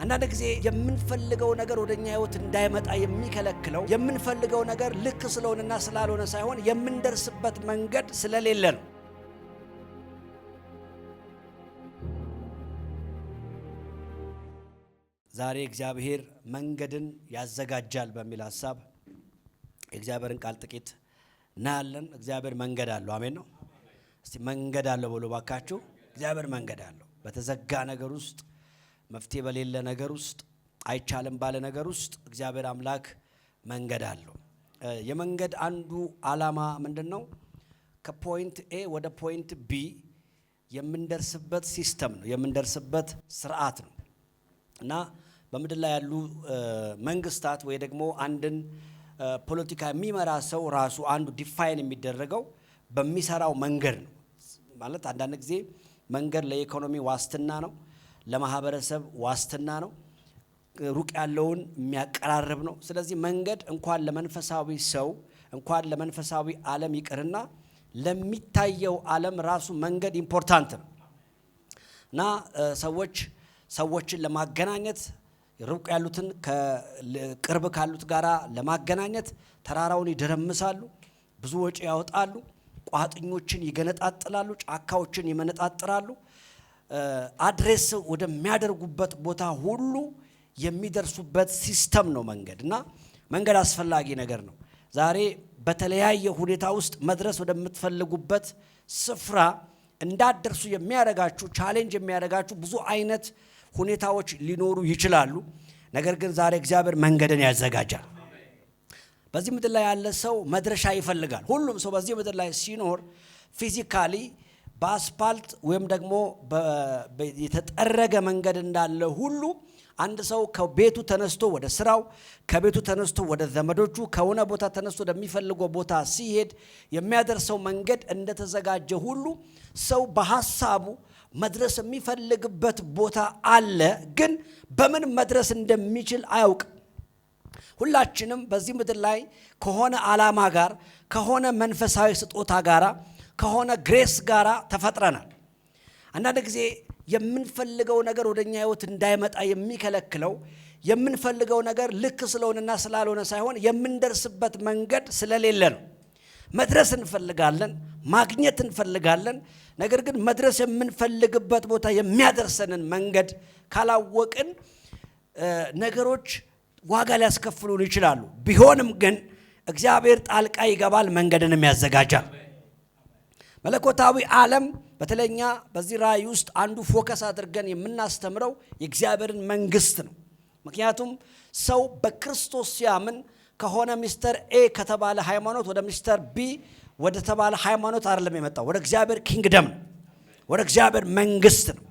አንዳንድ ጊዜ የምንፈልገው ነገር ወደኛ ህይወት እንዳይመጣ የሚከለክለው የምንፈልገው ነገር ልክ ስለሆነና ስላልሆነ ሳይሆን የምንደርስበት መንገድ ስለሌለ ነው። ዛሬ እግዚአብሔር መንገድን ያዘጋጃል በሚል ሐሳብ እግዚአብሔርን ቃል ጥቂት እናያለን። እግዚአብሔር መንገድ አለው። አሜን ነው። እስቲ መንገድ አለው ብሎ ባካችሁ። እግዚአብሔር መንገድ አለው። በተዘጋ ነገር ውስጥ መፍትሄ በሌለ ነገር ውስጥ አይቻልም ባለ ነገር ውስጥ እግዚአብሔር አምላክ መንገድ አለው። የመንገድ አንዱ ዓላማ ምንድነው? ከፖይንት ኤ ወደ ፖይንት ቢ የምንደርስበት ሲስተም ነው፣ የምንደርስበት ስርዓት ነው እና በምድር ላይ ያሉ መንግስታት ወይ ደግሞ አንድን ፖለቲካ የሚመራ ሰው ራሱ አንዱ ዲፋይን የሚደረገው በሚሰራው መንገድ ነው። ማለት አንዳንድ ጊዜ መንገድ ለኢኮኖሚ ዋስትና ነው፣ ለማህበረሰብ ዋስትና ነው፣ ሩቅ ያለውን የሚያቀራርብ ነው። ስለዚህ መንገድ እንኳን ለመንፈሳዊ ሰው እንኳን ለመንፈሳዊ ዓለም ይቅርና ለሚታየው ዓለም ራሱ መንገድ ኢምፖርታንት ነው እና ሰዎችን ለማገናኘት ሩቅ ያሉትን ከቅርብ ካሉት ጋራ ለማገናኘት ተራራውን ይደረምሳሉ፣ ብዙ ወጪ ያወጣሉ፣ ቋጥኞችን ይገነጣጥላሉ፣ ጫካዎችን ይመነጣጥራሉ። አድሬስ ወደሚያደርጉበት ቦታ ሁሉ የሚደርሱበት ሲስተም ነው መንገድ እና መንገድ አስፈላጊ ነገር ነው። ዛሬ በተለያየ ሁኔታ ውስጥ መድረስ ወደምትፈልጉበት ስፍራ እንዳትደርሱ የሚያደርጋችሁ ቻሌንጅ የሚያደርጋችሁ ብዙ አይነት ሁኔታዎች ሊኖሩ ይችላሉ። ነገር ግን ዛሬ እግዚአብሔር መንገድን ያዘጋጃል። በዚህ ምድር ላይ ያለ ሰው መድረሻ ይፈልጋል። ሁሉም ሰው በዚህ ምድር ላይ ሲኖር ፊዚካሊ በአስፓልት ወይም ደግሞ የተጠረገ መንገድ እንዳለ ሁሉ አንድ ሰው ከቤቱ ተነስቶ ወደ ስራው፣ ከቤቱ ተነስቶ ወደ ዘመዶቹ፣ ከሆነ ቦታ ተነስቶ ወደሚፈልገው ቦታ ሲሄድ የሚያደርሰው መንገድ እንደተዘጋጀ ሁሉ ሰው በሐሳቡ መድረስ የሚፈልግበት ቦታ አለ። ግን በምን መድረስ እንደሚችል አያውቅም። ሁላችንም በዚህ ምድር ላይ ከሆነ ዓላማ ጋር ከሆነ መንፈሳዊ ስጦታ ጋራ ከሆነ ግሬስ ጋራ ተፈጥረናል። አንዳንድ ጊዜ የምንፈልገው ነገር ወደኛ ህይወት እንዳይመጣ የሚከለክለው የምንፈልገው ነገር ልክ ስለሆነና ስላልሆነ ሳይሆን የምንደርስበት መንገድ ስለሌለ ነው። መድረስ እንፈልጋለን፣ ማግኘት እንፈልጋለን። ነገር ግን መድረስ የምንፈልግበት ቦታ የሚያደርሰንን መንገድ ካላወቅን ነገሮች ዋጋ ሊያስከፍሉን ይችላሉ። ቢሆንም ግን እግዚአብሔር ጣልቃ ይገባል፣ መንገድንም ያዘጋጃል። መለኮታዊ ዓለም በተለኛ በዚህ ራእይ ውስጥ አንዱ ፎከስ አድርገን የምናስተምረው የእግዚአብሔርን መንግስት ነው። ምክንያቱም ሰው በክርስቶስ ሲያምን ከሆነ ሚስተር ኤ ከተባለ ሃይማኖት ወደ ሚስተር ቢ ወደ ተባለ ሃይማኖት አይደለም የመጣው፣ ወደ እግዚአብሔር ኪንግደም ነው፣ ወደ እግዚአብሔር መንግስት ነው።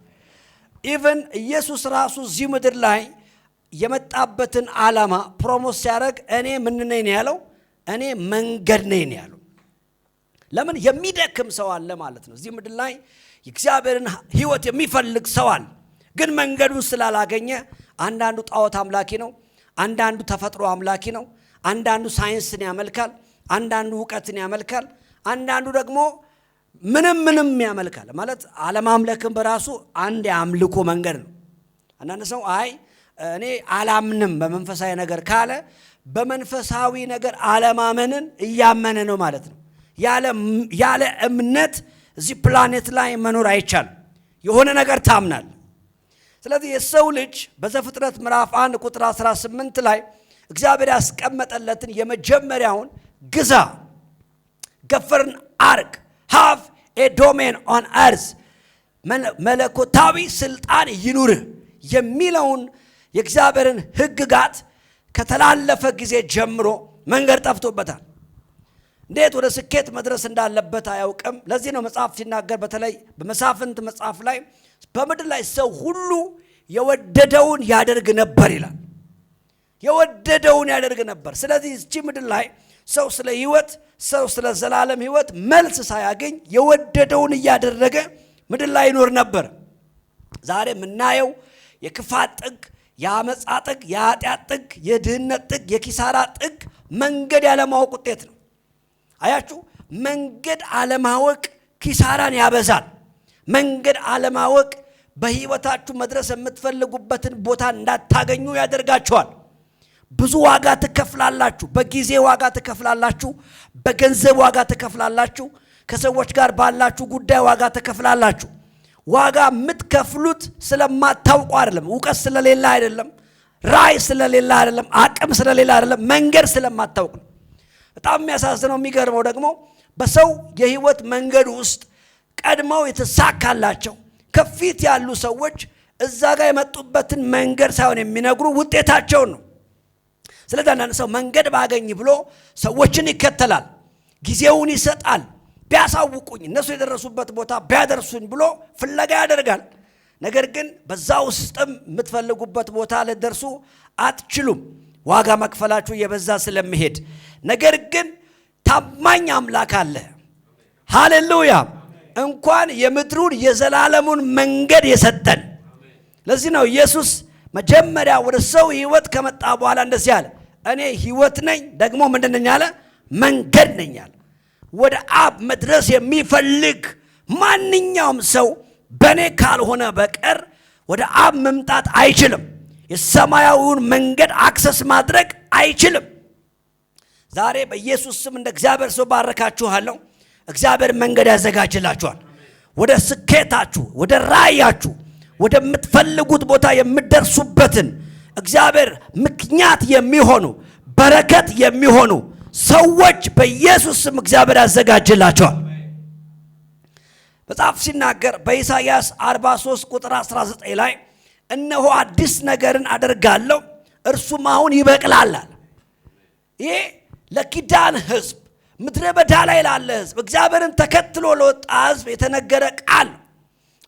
ኢቭን ኢየሱስ ራሱ እዚህ ምድር ላይ የመጣበትን ዓላማ ፕሮሞስ ሲያደርግ እኔ ምን ነኝ ያለው? እኔ መንገድ ነኝ ያለው። ለምን? የሚደክም ሰው አለ ማለት ነው። እዚህ ምድር ላይ የእግዚአብሔርን ህይወት የሚፈልግ ሰው አለ። ግን መንገዱን ስላላገኘ አንዳንዱ ጣዖት አምላኪ ነው፣ አንዳንዱ ተፈጥሮ አምላኪ ነው፣ አንዳንዱ ሳይንስን ያመልካል፣ አንዳንዱ ዕውቀትን ያመልካል፣ አንዳንዱ ደግሞ ምንም ያመልካል። ማለት አለማምለክም በራሱ አንድ የአምልኮ መንገድ ነው። አንዳንድ ሰው አይ እኔ አላምንም በመንፈሳዊ ነገር ካለ በመንፈሳዊ ነገር አለማመንን እያመነ ነው ማለት ነው። ያለ እምነት እዚህ ፕላኔት ላይ መኖር አይቻልም። የሆነ ነገር ታምናል። ስለዚህ የሰው ልጅ በዘፍጥረት ምዕራፍ 1 ቁጥር 18 ላይ እግዚአብሔር ያስቀመጠለትን የመጀመሪያውን ግዛ፣ ገቨርን አርግ፣ ሃቭ ኤ ዶሜን ኦን እርዝ፣ መለኮታዊ ስልጣን ይኑርህ የሚለውን የእግዚአብሔርን ሕግጋት ከተላለፈ ጊዜ ጀምሮ መንገድ ጠፍቶበታል። እንዴት ወደ ስኬት መድረስ እንዳለበት አያውቅም። ለዚህ ነው መጽሐፍ ሲናገር በተለይ በመሳፍንት መጽሐፍ ላይ በምድር ላይ ሰው ሁሉ የወደደውን ያደርግ ነበር ይላል። የወደደውን ያደርግ ነበር። ስለዚህ እቺ ምድር ላይ ሰው ስለ ህይወት፣ ሰው ስለ ዘላለም ህይወት መልስ ሳያገኝ የወደደውን እያደረገ ምድር ላይ ይኖር ነበር። ዛሬ የምናየው የክፋት ጥግ፣ የአመፃ ጥግ፣ የኃጢአት ጥግ፣ የድህነት ጥግ፣ የኪሳራ ጥግ መንገድ ያለማወቅ ውጤት ነው። አያችሁ፣ መንገድ አለማወቅ ኪሳራን ያበዛል። መንገድ አለማወቅ በህይወታችሁ መድረስ የምትፈልጉበትን ቦታ እንዳታገኙ ያደርጋችኋል። ብዙ ዋጋ ትከፍላላችሁ። በጊዜ ዋጋ ትከፍላላችሁ፣ በገንዘብ ዋጋ ትከፍላላችሁ፣ ከሰዎች ጋር ባላችሁ ጉዳይ ዋጋ ትከፍላላችሁ። ዋጋ የምትከፍሉት ስለማታውቁ አይደለም፣ ዕውቀት ስለሌለ አይደለም፣ ራዕይ ስለሌለ አይደለም፣ አቅም ስለሌለ አይደለም፣ መንገድ ስለማታውቁ ነው። በጣም የሚያሳዝነው የሚገርመው ደግሞ በሰው የህይወት መንገድ ውስጥ ቀድመው የተሳካላቸው ከፊት ያሉ ሰዎች እዛ ጋር የመጡበትን መንገድ ሳይሆን የሚነግሩ ውጤታቸውን ነው። ስለዚህ አንዳንድ ሰው መንገድ ባገኝ ብሎ ሰዎችን ይከተላል፣ ጊዜውን ይሰጣል። ቢያሳውቁኝ እነሱ የደረሱበት ቦታ ቢያደርሱኝ ብሎ ፍለጋ ያደርጋል። ነገር ግን በዛ ውስጥም የምትፈልጉበት ቦታ ልትደርሱ አትችሉም፣ ዋጋ መክፈላችሁ እየበዛ ስለሚሄድ። ነገር ግን ታማኝ አምላክ አለ። ሃሌሉያ! እንኳን የምድሩን የዘላለሙን መንገድ የሰጠን። ለዚህ ነው ኢየሱስ መጀመሪያ ወደ ሰው ህይወት ከመጣ በኋላ እንደዚህ አለ፣ እኔ ህይወት ነኝ ደግሞ ምንድን ነኝ አለ? መንገድ ነኝ አለ። ወደ አብ መድረስ የሚፈልግ ማንኛውም ሰው በእኔ ካልሆነ በቀር ወደ አብ መምጣት አይችልም። የሰማያዊውን መንገድ አክሰስ ማድረግ አይችልም። ዛሬ በኢየሱስ ስም እንደ እግዚአብሔር ሰው ባረካችኋለሁ። እግዚአብሔር መንገድ ያዘጋጅላችኋል። ወደ ስኬታችሁ፣ ወደ ራእያችሁ፣ ወደምትፈልጉት ቦታ የምትደርሱበትን እግዚአብሔር ምክንያት የሚሆኑ በረከት የሚሆኑ ሰዎች በኢየሱስ ስም እግዚአብሔር ያዘጋጅላቸዋል። መጽሐፍ ሲናገር በኢሳይያስ 43 ቁጥር 19 ላይ እነሆ አዲስ ነገርን አደርጋለሁ እርሱም አሁን ይበቅላል። ይሄ ለኪዳን ህዝብ፣ ምድረ በዳ ላይ ላለ ህዝብ፣ እግዚአብሔርን ተከትሎ ለወጣ ህዝብ የተነገረ ቃል።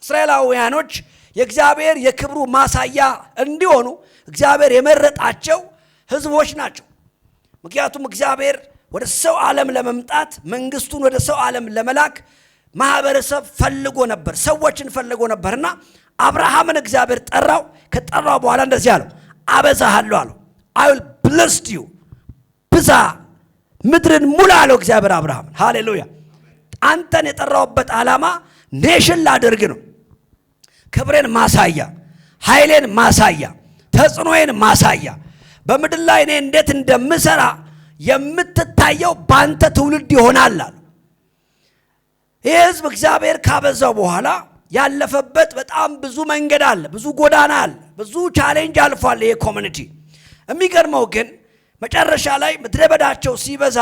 እስራኤላውያኖች የእግዚአብሔር የክብሩ ማሳያ እንዲሆኑ እግዚአብሔር የመረጣቸው ህዝቦች ናቸው። ምክንያቱም እግዚአብሔር ወደ ሰው ዓለም ለመምጣት መንግስቱን ወደ ሰው ዓለም ለመላክ ማህበረሰብ ፈልጎ ነበር፣ ሰዎችን ፈልጎ ነበርና አብርሃምን እግዚአብሔር ጠራው። ከጠራው በኋላ እንደዚህ አለው፣ አበዛሃለሁ አለው። I will bless you፣ ብዛ፣ ምድርን ሙላ አለው እግዚአብሔር አብርሃምን። ሃሌሉያ! አንተን የጠራውበት ዓላማ ኔሽን ላደርግ ነው። ክብሬን ማሳያ፣ ኃይሌን ማሳያ፣ ተጽዕኖዬን ማሳያ፣ በምድር ላይ እኔ እንዴት እንደምሰራ የምትታየው ባንተ ትውልድ ይሆናል አለ። ይህ ህዝብ እግዚአብሔር ካበዛው በኋላ ያለፈበት በጣም ብዙ መንገድ አለ፣ ብዙ ጎዳና አለ፣ ብዙ ቻሌንጅ አልፏል ይሄ ኮሚኒቲ። የሚገርመው ግን መጨረሻ ላይ ምድረ በዳቸው ሲበዛ፣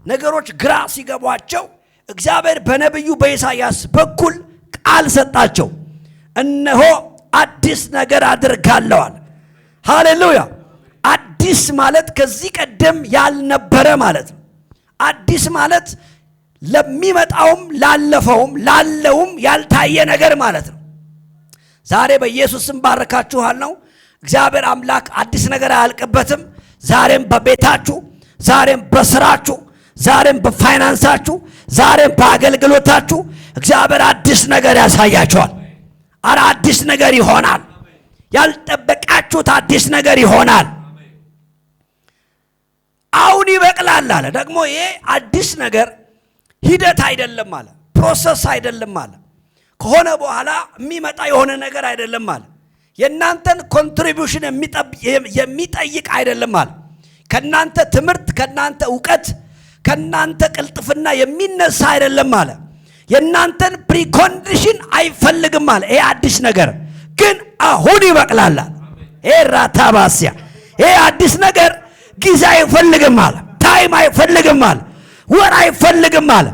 ነገሮች ግራ ሲገቧቸው እግዚአብሔር በነቢዩ በኢሳይያስ በኩል ቃል ሰጣቸው። እነሆ አዲስ ነገር አድርጋለሁ አለ። ሃሌሉያ! አዲስ ማለት ከዚህ ቀደም ያልነበረ ማለት ነው። አዲስ ማለት ለሚመጣውም ላለፈውም ላለውም ያልታየ ነገር ማለት ነው። ዛሬ በኢየሱስ ስም ባረካችኋለሁ። እግዚአብሔር አምላክ አዲስ ነገር አያልቅበትም። ዛሬም በቤታችሁ፣ ዛሬም በስራችሁ፣ ዛሬም በፋይናንሳችሁ፣ ዛሬም በአገልግሎታችሁ እግዚአብሔር አዲስ ነገር ያሳያችኋል። አረ አዲስ ነገር ይሆናል። ያልጠበቃችሁት አዲስ ነገር ይሆናል። አሁን ይበቅላል አለ። ደግሞ ይሄ አዲስ ነገር ሂደት አይደለም አለ፣ ፕሮሰስ አይደለም አለ፣ ከሆነ በኋላ የሚመጣ የሆነ ነገር አይደለም አለ፣ የእናንተን ኮንትሪቢዩሽን የሚጠይቅ አይደለም አለ፣ ከእናንተ ትምህርት፣ ከእናንተ እውቀት፣ ከእናንተ ቅልጥፍና የሚነሳ አይደለም አለ፣ የእናንተን ፕሪኮንዲሽን አይፈልግም አለ። ይሄ አዲስ ነገር ግን አሁን ይበቅላል አለ። ይሄ ራታባሲያ፣ ይሄ አዲስ ነገር ጊዜ አይፈልግም አለ፣ ታይም አይፈልግም አለ፣ ወር አይፈልግም አለ።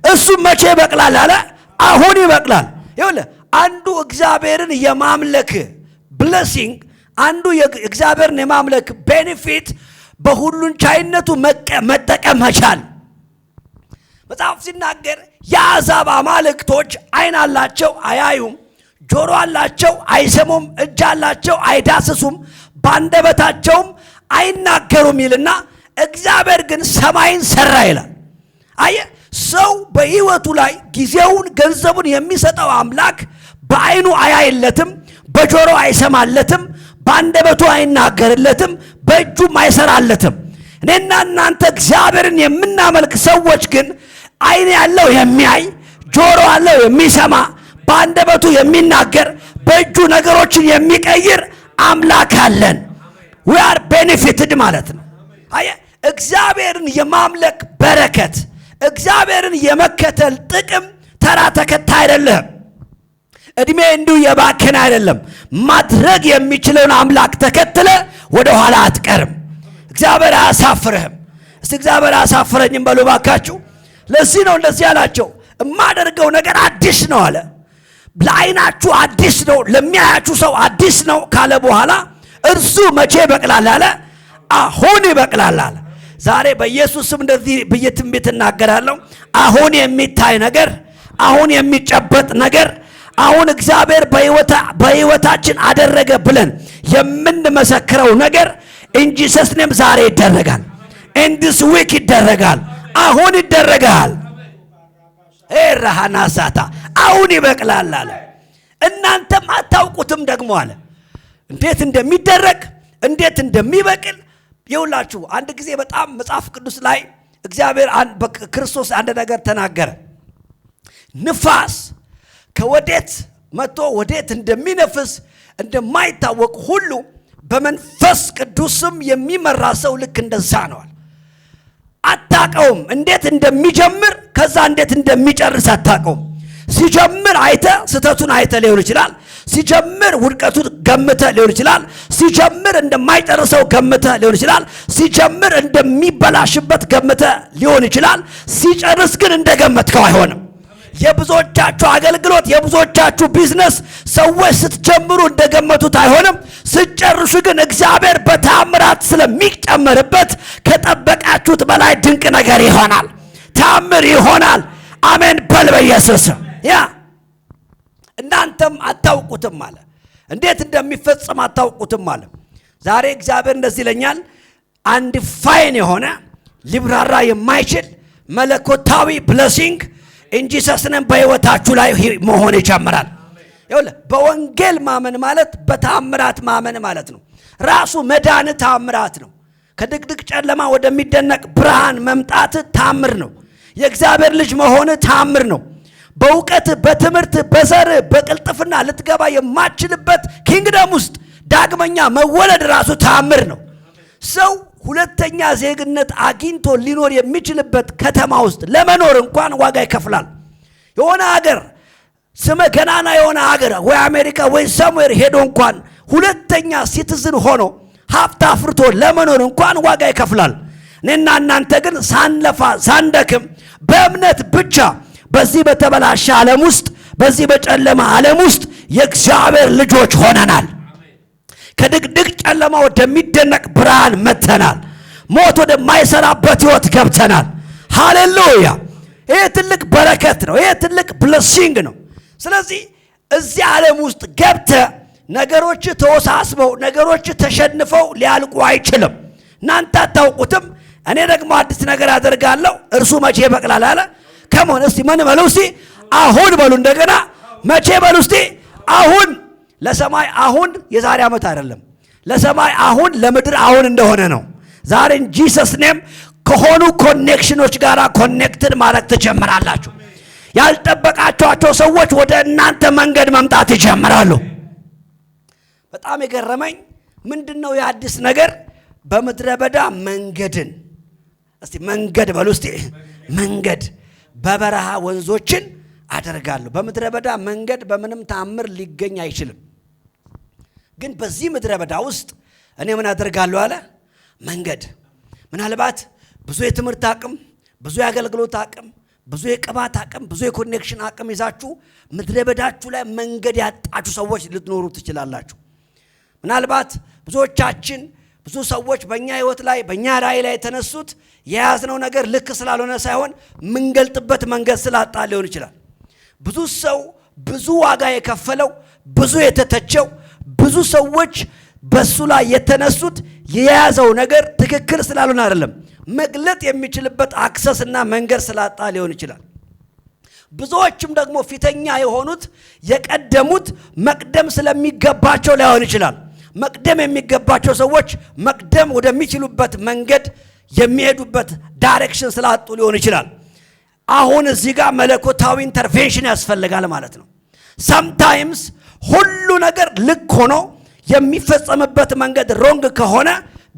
እሱ መቼ ይበቅላል አለ? አሁን ይበቅላል። ይኸውልህ አንዱ እግዚአብሔርን የማምለክ ብሌሲንግ፣ አንዱ እግዚአብሔርን የማምለክ ቤኔፊት በሁሉን ቻይነቱ መጠቀም መቻል። መጽሐፍ ሲናገር የአሕዛብ አማልክቶች ዓይን አላቸው አያዩም፣ ጆሮ አላቸው አይሰሙም፣ እጅ አላቸው አይዳስሱም፣ ባንደበታቸውም አይናገሩም ይልና እግዚአብሔር ግን ሰማይን ሰራ ይላል። አየህ፣ ሰው በህይወቱ ላይ ጊዜውን ገንዘቡን የሚሰጠው አምላክ በዓይኑ አያይለትም፣ በጆሮ አይሰማለትም፣ ባንደበቱ አይናገርለትም፣ በእጁም አይሰራለትም። እኔና እናንተ እግዚአብሔርን የምናመልክ ሰዎች ግን ዓይን ያለው የሚያይ፣ ጆሮ ያለው የሚሰማ፣ ባንደበቱ የሚናገር፣ በእጁ ነገሮችን የሚቀይር አምላክ አለን። we are benefited ማለት ነው። አየህ እግዚአብሔርን የማምለክ በረከት፣ እግዚአብሔርን የመከተል ጥቅም ተራ ተከታይ አይደለም። እድሜ እንዲሁ የባከነ አይደለም። ማድረግ የሚችለውን አምላክ ተከትለ ወደ ኋላ አትቀርም። እግዚአብሔር አያሳፍርህም። እስቲ እግዚአብሔር አያሳፍረኝም በሉ ባካችሁ። ለዚህ ነው እንደዚህ ያላቸው፣ የማደርገው ነገር አዲስ ነው አለ። ለዓይናችሁ አዲስ ነው፣ ለሚያያችሁ ሰው አዲስ ነው ካለ በኋላ እርሱ መቼ ይበቅላል አለ? አሁን ይበቅላል አለ። ዛሬ በኢየሱስ ስም እንደዚህ ብዬ ትንቢት እናገራለሁ። አሁን የሚታይ ነገር፣ አሁን የሚጨበጥ ነገር፣ አሁን እግዚአብሔር በሕይወታችን አደረገ ብለን የምንመሰክረው ነገር እንጂ ሰስነም ዛሬ ይደረጋል። እንዲስ ዊክ ይደረጋል። አሁን ይደረጋል። ኤራሃና ሳታ አሁን ይበቅላል አለ። እናንተም አታውቁትም ደግሞ አለ እንዴት እንደሚደረግ እንዴት እንደሚበቅል። ይውላችሁ አንድ ጊዜ በጣም መጽሐፍ ቅዱስ ላይ እግዚአብሔር በክርስቶስ አንድ ነገር ተናገረ። ንፋስ ከወዴት መጥቶ ወዴት እንደሚነፍስ እንደማይታወቅ ሁሉ በመንፈስ ቅዱስም የሚመራ ሰው ልክ እንደዛ ነዋል። አታቀውም እንዴት እንደሚጀምር ከዛ እንዴት እንደሚጨርስ አታቀውም። ሲጀምር አይተ ስተቱን አይተ ሊሆን ይችላል። ሲጀምር ውድቀቱን ገምተ ሊሆን ይችላል። ሲጀምር እንደማይጨርሰው ገምተ ሊሆን ይችላል። ሲጀምር እንደሚበላሽበት ገምተ ሊሆን ይችላል። ሲጨርስ ግን እንደገመትከው አይሆንም። የብዙዎቻችሁ አገልግሎት፣ የብዙዎቻችሁ ቢዝነስ ሰዎች ስትጀምሩ እንደገመቱት አይሆንም። ስትጨርሱ ግን እግዚአብሔር በታምራት ስለሚጨመርበት ከጠበቃችሁት በላይ ድንቅ ነገር ይሆናል። ታምር ይሆናል። አሜን በል በኢየሱስ። ያ እናንተም አታውቁትም አለ። እንዴት እንደሚፈጸም አታውቁትም አለ። ዛሬ እግዚአብሔር እንደዚህ ይለኛል፣ አንድ ፋይን የሆነ ሊብራራ የማይችል መለኮታዊ ብሌሲንግ እንጂ ሰስነን በሕይወታችሁ ላይ መሆን ይጀምራል። ይኸውልህ በወንጌል ማመን ማለት በታምራት ማመን ማለት ነው። ራሱ መዳን ታምራት ነው። ከድቅድቅ ጨለማ ወደሚደነቅ ብርሃን መምጣት ታምር ነው። የእግዚአብሔር ልጅ መሆን ታምር ነው። በእውቀት በትምህርት በዘር በቅልጥፍና ልትገባ የማትችልበት ኪንግደም ውስጥ ዳግመኛ መወለድ ራሱ ታምር ነው። ሰው ሁለተኛ ዜግነት አግኝቶ ሊኖር የሚችልበት ከተማ ውስጥ ለመኖር እንኳን ዋጋ ይከፍላል። የሆነ ሀገር ስመ ገናና የሆነ ሀገር ወይ አሜሪካ ወይ ሰምዌር ሄዶ እንኳን ሁለተኛ ሲቲዝን ሆኖ ሀብት አፍርቶ ለመኖር እንኳን ዋጋ ይከፍላል። እኔና እናንተ ግን ሳንለፋ ሳንደክም በእምነት ብቻ በዚህ በተበላሸ ዓለም ውስጥ በዚህ በጨለማ ዓለም ውስጥ የእግዚአብሔር ልጆች ሆነናል። ከድቅድቅ ጨለማ ወደሚደነቅ ብርሃን መተናል። ሞት ወደማይሰራበት ሕይወት ገብተናል። ሃሌሉያ! ይሄ ትልቅ በረከት ነው። ይሄ ትልቅ ብሌሲንግ ነው። ስለዚህ እዚህ ዓለም ውስጥ ገብተ ነገሮች ተወሳስበው ነገሮች ተሸንፈው ሊያልቁ አይችልም። እናንተ አታውቁትም። እኔ ደግሞ አዲስ ነገር አደርጋለሁ፣ እርሱ መቼ ይበቅላል አለ። ከመሆን እስቲ ምን በሉ እስቲ አሁን በሉ። እንደገና መቼ በሉ እስቲ አሁን። ለሰማይ አሁን የዛሬ ዓመት አይደለም። ለሰማይ አሁን ለምድር አሁን እንደሆነ ነው። ዛሬ ጂሰስ ኔም ከሆኑ ኮኔክሽኖች ጋር ኮኔክትድ ማድረግ ትጀምራላችሁ። ያልጠበቃችኋቸው ሰዎች ወደ እናንተ መንገድ መምጣት ይጀምራሉ። በጣም የገረመኝ ምንድነው የአዲስ ነገር? በምድረ በዳ መንገድን እስቲ መንገድ በሉ እስቲ መንገድ፣ በበረሃ ወንዞችን አደርጋለሁ። በምድረ በዳ መንገድ በምንም ተአምር ሊገኝ አይችልም። ግን በዚህ ምድረ በዳ ውስጥ እኔ ምን አደርጋለሁ አለ? መንገድ። ምናልባት ብዙ የትምህርት አቅም፣ ብዙ የአገልግሎት አቅም፣ ብዙ የቅባት አቅም፣ ብዙ የኮኔክሽን አቅም ይዛችሁ ምድረ በዳችሁ ላይ መንገድ ያጣችሁ ሰዎች ልትኖሩ ትችላላችሁ። ምናልባት ብዙዎቻችን ብዙ ሰዎች በእኛ ህይወት ላይ በእኛ ራእይ ላይ የተነሱት የያዝነው ነገር ልክ ስላልሆነ ሳይሆን ምንገልጥበት መንገድ ስላጣ ሊሆን ይችላል። ብዙ ሰው ብዙ ዋጋ የከፈለው ብዙ የተተቸው ብዙ ሰዎች በሱ ላይ የተነሱት የያዘው ነገር ትክክል ስላልሆነ አይደለም፣ መግለጥ የሚችልበት አክሰስ እና መንገድ ስላጣ ሊሆን ይችላል። ብዙዎችም ደግሞ ፊተኛ የሆኑት የቀደሙት መቅደም ስለሚገባቸው ሊሆን ይችላል። መቅደም የሚገባቸው ሰዎች መቅደም ወደሚችሉበት መንገድ የሚሄዱበት ዳይሬክሽን ስላጡ ሊሆን ይችላል። አሁን እዚህ ጋር መለኮታዊ ኢንተርቬንሽን ያስፈልጋል ማለት ነው። ሰምታይምስ ሁሉ ነገር ልክ ሆኖ የሚፈጸምበት መንገድ ሮንግ ከሆነ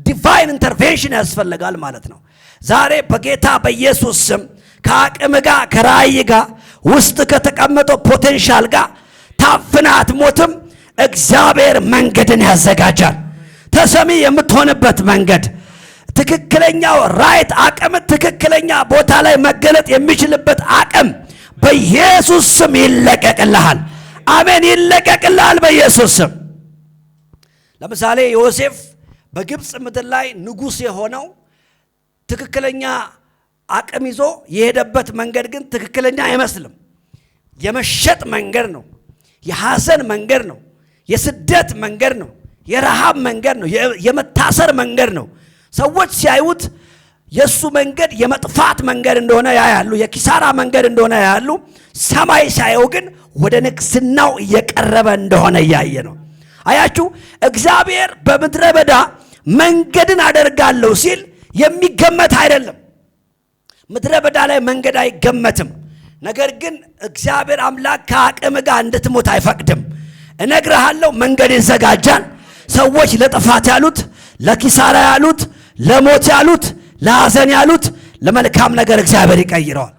ዲቫይን ኢንተርቬንሽን ያስፈልጋል ማለት ነው። ዛሬ በጌታ በኢየሱስ ስም ከአቅም ጋር ከራእይ ጋር ውስጥ ከተቀመጠው ፖቴንሻል ጋር ታፍነህ አትሞትም። እግዚአብሔር መንገድን ያዘጋጃል። ተሰሚ የምትሆንበት መንገድ ትክክለኛው ራይት አቅም ትክክለኛ ቦታ ላይ መገለጥ የሚችልበት አቅም በኢየሱስ ስም ይለቀቅልሃል። አሜን፣ ይለቀቅልሃል በኢየሱስ ስም። ለምሳሌ ዮሴፍ በግብፅ ምድር ላይ ንጉሥ የሆነው ትክክለኛ አቅም ይዞ የሄደበት መንገድ ግን ትክክለኛ አይመስልም። የመሸጥ መንገድ ነው፣ የሐዘን መንገድ ነው፣ የስደት መንገድ ነው፣ የረሃብ መንገድ ነው፣ የመታሰር መንገድ ነው። ሰዎች ሲያዩት የሱ መንገድ የመጥፋት መንገድ እንደሆነ ያያሉ፣ የኪሳራ መንገድ እንደሆነ ያያሉ። ሰማይ ሲያየው ግን ወደ ንግስናው እየቀረበ እንደሆነ እያየ ነው። አያችሁ፣ እግዚአብሔር በምድረ በዳ መንገድን አደርጋለሁ ሲል የሚገመት አይደለም። ምድረ በዳ ላይ መንገድ አይገመትም። ነገር ግን እግዚአብሔር አምላክ ከአቅም ጋር እንድትሞት አይፈቅድም። እነግርሃለሁ፣ መንገድ ይዘጋጃል። ሰዎች ለጥፋት ያሉት፣ ለኪሳራ ያሉት፣ ለሞት ያሉት፣ ለሐዘን ያሉት ለመልካም ነገር እግዚአብሔር ይቀይረዋል።